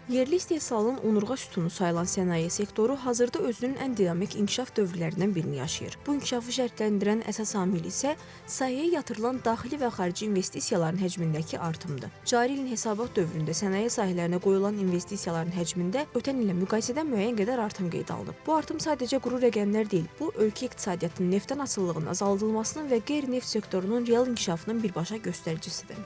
Yerli istehsalın onurğa sütunu sayılan sənaye sektoru hazırda özünün ən dinamik inkişaf dövrlərindən birini yaşayır. Bu inkişafı şərtləndirən əsas amil isə sahəyə yatırılan daxili və xarici investisiyaların həcmindəki artımdır. Cari ilin hesabat dövründə sənaye sahələrinə qoyulan investisiyaların həcmində ötən illə müqayisədə müəyyən qədər artım qeydə alınıb. Bu artım sadəcə quru rəqəmlər deyil, bu ölkə iqtisadiyyatının neftdən asılılığının azaldılmasının və qeyri-neft sektorunun real inkişafının birbaşa göstəricisidir.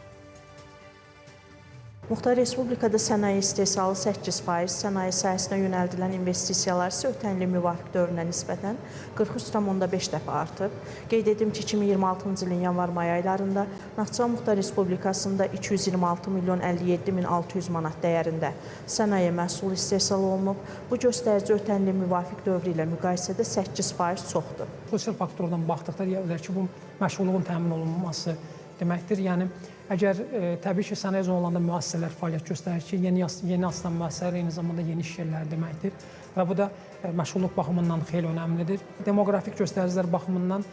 Muxtar Respublikada sənaye istehsalı 8%, sənaye sahəsinə yönəldilən investisiyalar isə ötən ilin müvafiq dövrünə nisbətən 43,5 dəfə artıb. Qeyd edim ki, 2026-cı ilin yanvar-may aylarında Naxçıvan Muxtar Respublikasında 226 milyon 57 min 600 manat dəyərində sənaye məhsulu istehsal olunub. Bu göstərici ötən ilin müvafiq dövrü ilə müqayisədə 8% çoxdur. Sosial faktordan baxdıqda deyə bilər ki, bu məşğulluğun təmin olunması deməkdir. Yəni, əgər təbii ki, sənaye zonalarında müəssisələr fəaliyyət göstərir ki, yeni açılan müəssisələr eyni zamanda yeni iş yerləri deməkdir və bu da məşğulluq baxımından xeyli önəmlidir. Demoqrafik göstəricilər baxımından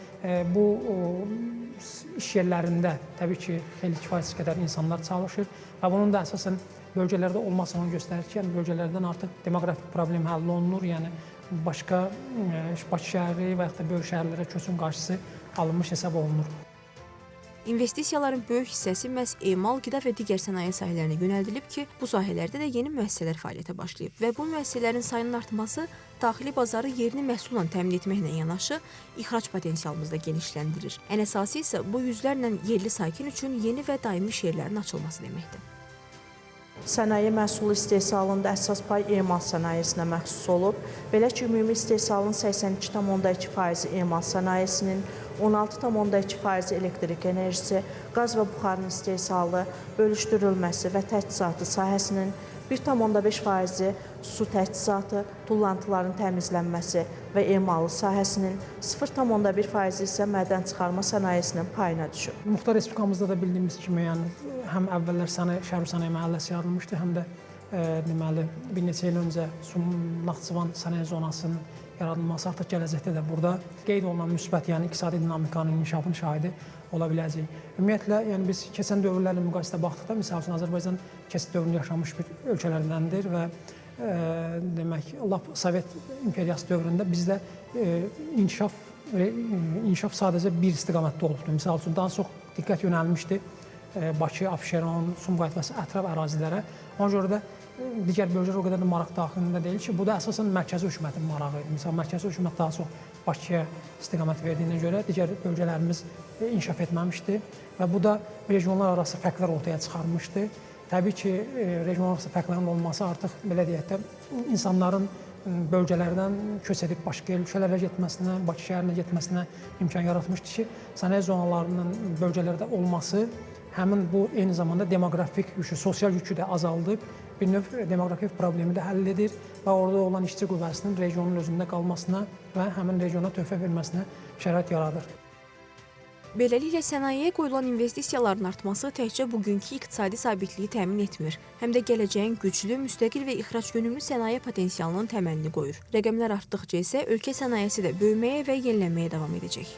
bu iş yerlərində təbii ki, xeyli kifayət qədər insanlar çalışır və bunun da əsasən bölgələrdə olmasını göstərir ki, yəni bölgələrdən artıq demoqrafik problem həll olunur, yəni başqa Bakı şəhəri və yaxud da böyük şəhərlərə köçün qarşısı alınmış hesab olunur. İnvestisiyaların böyük hissəsi məhz emal, qida və digər sənaye sahələrinə yönəldilib ki, bu sahələrdə də yeni müəssisələr fəaliyyətə başlayıb və bu müəssisələrin sayının artması daxili bazarı yerli məhsulla təmin etməklə yanaşı, ixrac potensialımızı da genişləndirir. Ən əsası isə bu yüzlərlə yerli sakin üçün yeni və daimi iş yerlərinin açılması deməkdir. Sənaye məhsulu istehsalında əsas pay emal sənayesinə məxsus olub. Belə ki, ümumi istehsalın 82,2% emal sənayesinin, 16,2% elektrik enerjisi, qaz və buxarın istehsalı, bölüşdürülməsi və təchizatı sahəsinin, 1,5% su təchizatı, tullantıların təmizlənməsi və emalı sahəsinin, 0,1% isə mədən çıxarma sənayesinin payına düşür. Muxtar Respublikamızda da bildiyimiz kimi, yəni həm əvvəllər Şəhər Sənaye Məhəlləsi yaradılmışdı, həm də deməli bir neçə il öncə Naxçıvan sənaye zonasının yaradılması artıq gələcəkdə də burada qeyd olunan müsbət, yəni iqtisadi dinamikanın inkişafının şahidi ola biləcək. Ümumiyyətlə, yəni biz keçən dövrlərlə müqayisədə baxdıqda, misal üçün Azərbaycan keçid dövrünü yaşamış bir ölkələrdəndir və demək, lap Sovet imperiyası dövründə bizdə inkişaf sadəcə bir istiqamətdə olubdur. Misal üçün, daha çox diqqət yönəlmişdi Bakı, Abşeron, Sumqayıt və ətraf ərazilərə. Ona görə də digər bölgələr o qədər də maraq daxilində deyil ki, bu da əsasən mərkəzi hökumətin marağı idi. Məsələn, mərkəzi hökumət daha çox Bakıya istiqamət verdiyinə görə digər bölgələrimiz inkişaf etməmişdi və bu da regionlar arası fərqlər ortaya çıxarmışdı. Təbii ki, regionlar arası fərqlərin olması artıq, belə deyək də, insanların bölgələrdən köç edib başqa ölkələrə getməsinə, Bakı şəhərinə getməsinə imkan yaratmışdı ki, sənaye zonalarının bölgələrdə olması həmin bu eyni zamanda demoqrafik yükü, sosial yükü də azaldıb, bir növ demoqrafik problemi də həll edir və orada olan işçi qüvvəsinin regionun özündə qalmasına və həmin regiona töhfə verməsinə şərait yaradır. Beləliklə, sənayeyə qoyulan investisiyaların artması təkcə bugünkü iqtisadi sabitliyi təmin etmir, həm də gələcəyin güclü, müstəqil və ixrac yönümlü sənaye potensialının təməlini qoyur. Rəqəmlər artdıqca isə ölkə sənayesi də böyüməyə və yenilənməyə davam edəcək.